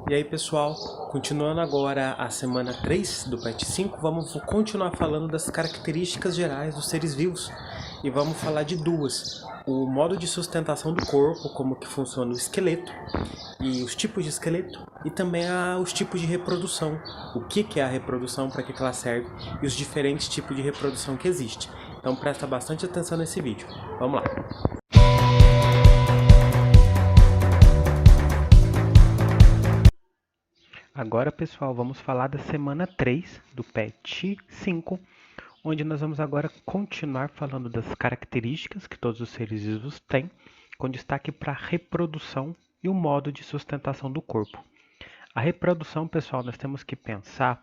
E aí pessoal, continuando agora a semana 3 do PET 5, vamos continuar falando das características gerais dos seres vivos. E vamos falar de duas: o modo de sustentação do corpo, como que funciona o esqueleto, e os tipos de esqueleto, e também os tipos de reprodução, o que é a reprodução, para que ela serve, e os diferentes tipos de reprodução que existem. Então presta bastante atenção nesse vídeo. Vamos lá! Agora, pessoal, vamos falar da semana 3 do PET 5, onde nós vamos agora continuar falando das características que todos os seres vivos têm, com destaque para a reprodução e o modo de sustentação do corpo. A reprodução, pessoal, nós temos que pensar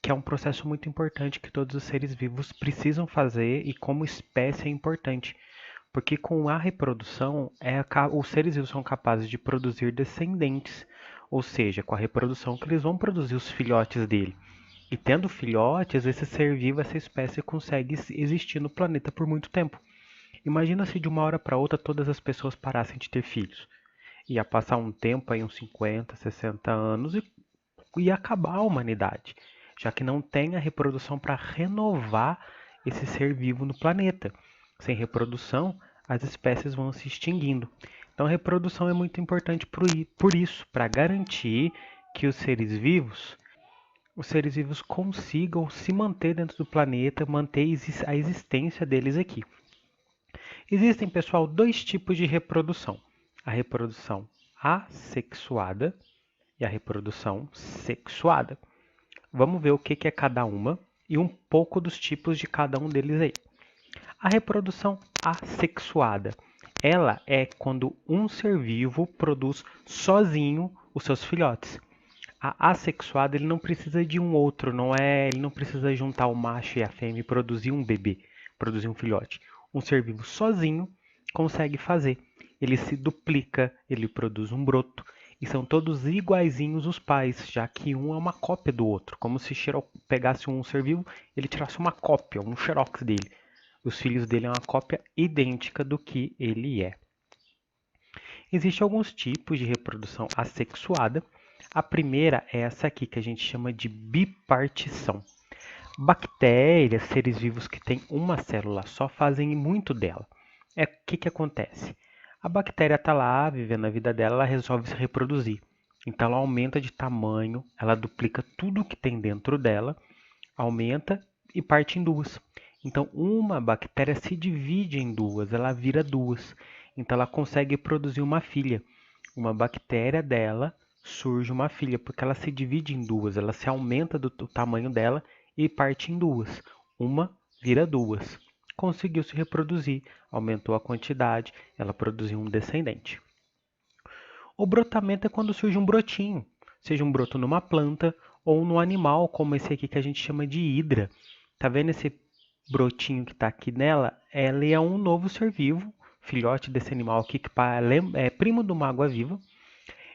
que é um processo muito importante que todos os seres vivos precisam fazer e como espécie é importante, porque com a reprodução, os seres vivos são capazes de produzir descendentes, ou seja, com a reprodução que eles vão produzir os filhotes dele. E tendo filhotes, esse ser vivo, essa espécie consegue existir no planeta por muito tempo. Imagina se de uma hora para outra todas as pessoas parassem de ter filhos. Ia passar um tempo aí, uns 50, 60 anos, e ia acabar a humanidade, já que não tem a reprodução para renovar esse ser vivo no planeta. Sem reprodução, as espécies vão se extinguindo. Então a reprodução é muito importante por isso, para garantir que os seres vivos consigam se manter dentro do planeta, manter a existência deles aqui. Existem, pessoal, dois tipos de reprodução: a reprodução assexuada e a reprodução sexuada. Vamos ver o que é cada uma e um pouco dos tipos de cada um deles aí. A reprodução assexuada, ela é quando um ser vivo produz sozinho os seus filhotes. A assexuada, ele não precisa de um outro, ele não precisa juntar o macho e a fêmea e produzir um bebê, produzir um filhote. Um ser vivo sozinho consegue fazer. Ele se duplica, ele produz um broto, e são todos iguaizinhos os pais, já que um é uma cópia do outro, como se pegasse um ser vivo, ele tirasse uma cópia, um xerox dele. Os filhos dele é uma cópia idêntica do que ele é. Existem alguns tipos de reprodução assexuada. A primeira é essa aqui, que a gente chama de bipartição. Bactérias, seres vivos que têm uma célula só, fazem muito dela. O que acontece? A bactéria está lá, vivendo a vida dela, ela resolve se reproduzir. Então ela aumenta de tamanho, ela duplica tudo que tem dentro dela, aumenta e parte em duas. Então uma bactéria se divide em duas, ela vira duas. Então ela consegue produzir uma filha. Uma bactéria dela surge uma filha, porque ela se divide em duas, ela se aumenta do tamanho dela e parte em duas. Uma vira duas. Conseguiu se reproduzir, aumentou a quantidade, ela produziu um descendente. O brotamento é quando surge um brotinho, seja um broto numa planta ou num animal, como esse aqui que a gente chama de hidra. Tá vendo esse brotinho que está aqui nela? Ele é um novo ser vivo, filhote desse animal aqui, que é primo de uma água-viva.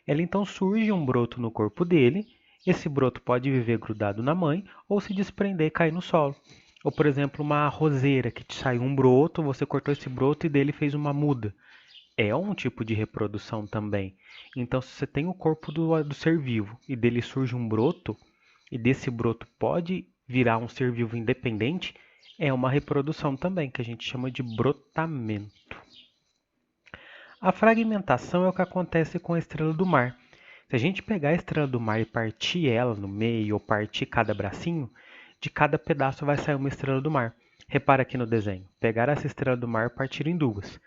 Ela então surge um broto no corpo dele. Esse broto pode viver grudado na mãe ou se desprender e cair no solo. Ou, por exemplo, uma roseira que te saiu um broto, você cortou esse broto e dele fez uma muda. É um tipo de reprodução também. Então, se você tem o corpo do ser vivo e dele surge um broto, e desse broto pode virar um ser vivo independente, é uma reprodução também, que a gente chama de brotamento. A fragmentação é o que acontece com a estrela do mar. Se a gente pegar a estrela do mar e partir ela no meio, ou partir cada bracinho, de cada pedaço vai sair uma estrela do mar. Repara aqui no desenho. Pegar essa estrela do mar e partir em duas.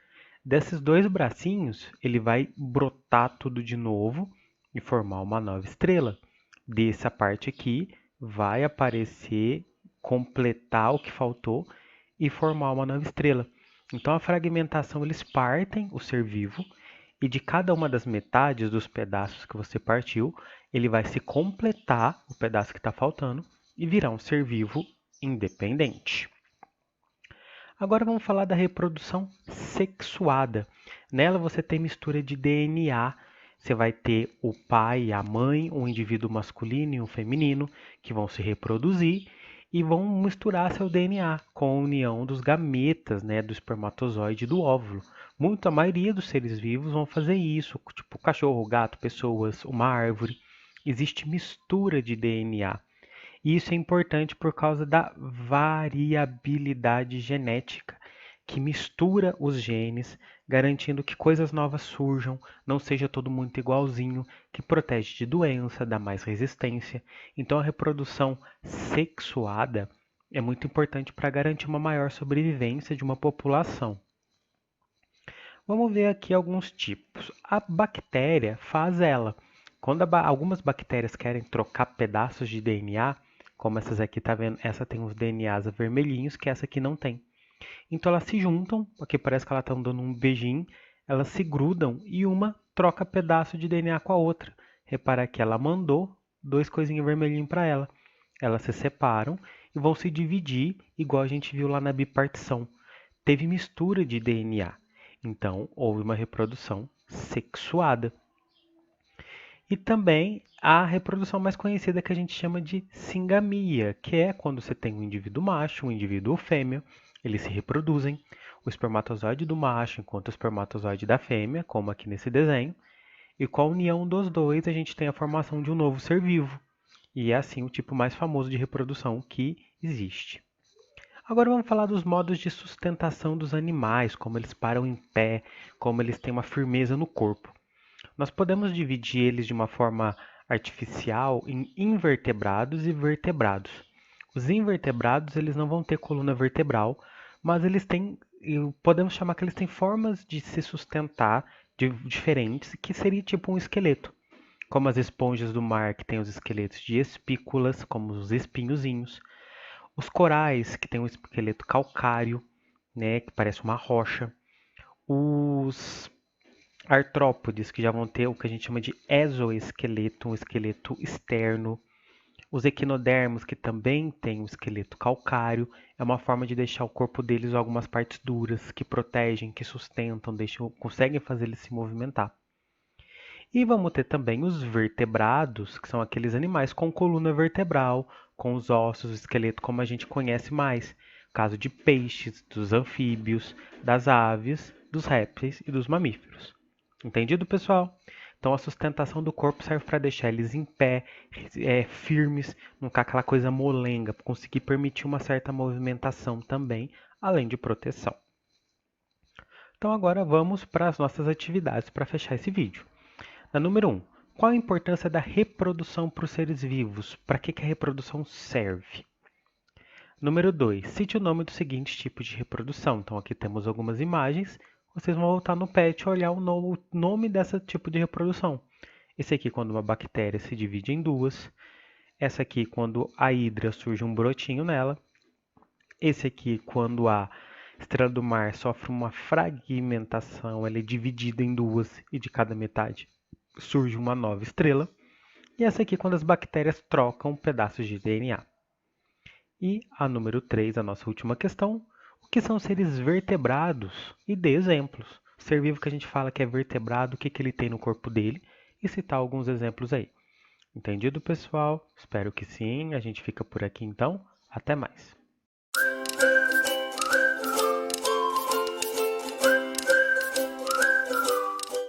Desses dois bracinhos, ele vai brotar tudo de novo e formar uma nova estrela. Dessa parte aqui, vai aparecer, completar o que faltou e formar uma nova estrela. Então, a fragmentação, eles partem o ser vivo e de cada uma das metades dos pedaços que você partiu, ele vai se completar o pedaço que está faltando e virar um ser vivo independente. Agora vamos falar da reprodução sexuada. Nela você tem mistura de DNA. Você vai ter o pai e a mãe, um indivíduo masculino e um feminino, que vão se reproduzir e vão misturar seu DNA com a união dos gametas, né, do espermatozoide e do óvulo. A maioria dos seres vivos vão fazer isso, tipo cachorro, gato, pessoas, uma árvore. existe mistura de DNA. E isso é importante por causa da variabilidade genética, que mistura os genes, garantindo que coisas novas surjam, não seja todo mundo igualzinho, que protege de doença, dá mais resistência. Então a reprodução sexuada é muito importante para garantir uma maior sobrevivência de uma população. Vamos ver aqui alguns tipos. A bactéria faz ela. Quando algumas bactérias querem trocar pedaços de DNA, como essas aqui, tá vendo? Essa tem os DNAs vermelhinhos, que essa aqui não tem. Então elas se juntam, porque parece que elas estão dando um beijinho, elas se grudam e uma troca pedaço de DNA com a outra. Repara que ela mandou dois coisinhos vermelhinhos para ela. Elas se separam e vão se dividir, igual a gente viu lá na bipartição. Teve mistura de DNA, então houve uma reprodução sexuada. E também a reprodução mais conhecida que a gente chama de singamia, que é quando você tem um indivíduo macho, um indivíduo fêmea, eles se reproduzem. O espermatozoide do macho encontra o espermatozoide da fêmea, como aqui nesse desenho, e com a união dos dois a gente tem a formação de um novo ser vivo. E é assim o tipo mais famoso de reprodução que existe. Agora vamos falar dos modos de sustentação dos animais, como eles param em pé, como eles têm uma firmeza no corpo. Nós podemos dividir eles de uma forma artificial em invertebrados e vertebrados. Os invertebrados eles não vão ter coluna vertebral, mas eles têm, podemos chamar que eles têm formas de se sustentar diferentes, que seria tipo um esqueleto, como as esponjas do mar que têm os esqueletos de espículas, como os espinhozinhos, os corais que têm um esqueleto calcário, né, que parece uma rocha, os artrópodes, que já vão ter o que a gente chama de exoesqueleto, um esqueleto externo. Os equinodermos, que também têm um esqueleto calcário, é uma forma de deixar o corpo deles algumas partes duras, que protegem, que sustentam, conseguem fazer eles se movimentar. E vamos ter também os vertebrados, que são aqueles animais com coluna vertebral, com os ossos, o esqueleto como a gente conhece mais. Caso de peixes, dos anfíbios, das aves, dos répteis e dos mamíferos. Entendido, pessoal? Então a sustentação do corpo serve para deixar eles em pé, firmes, não ficar aquela coisa molenga, para conseguir permitir uma certa movimentação também, além de proteção. Então agora vamos para as nossas atividades para fechar esse vídeo. Na número 1, qual a importância da reprodução para os seres vivos? Para que a reprodução serve? Número 2, cite o nome do seguinte tipo de reprodução. Então aqui temos algumas imagens. Vocês vão voltar no PET e olhar o nome desse tipo de reprodução. Esse aqui quando uma bactéria se divide em duas. Essa aqui quando a hidra surge um brotinho nela. Esse aqui quando a estrela do mar sofre uma fragmentação, ela é dividida em duas e de cada metade surge uma nova estrela. E essa aqui quando as bactérias trocam pedaços de DNA. E a número 3, a nossa última questão, o que são seres vertebrados? E dê exemplos. O ser vivo que a gente fala que é vertebrado, o que ele tem no corpo dele, e citar alguns exemplos aí. Entendido, pessoal? Espero que sim. A gente fica por aqui então. Até mais.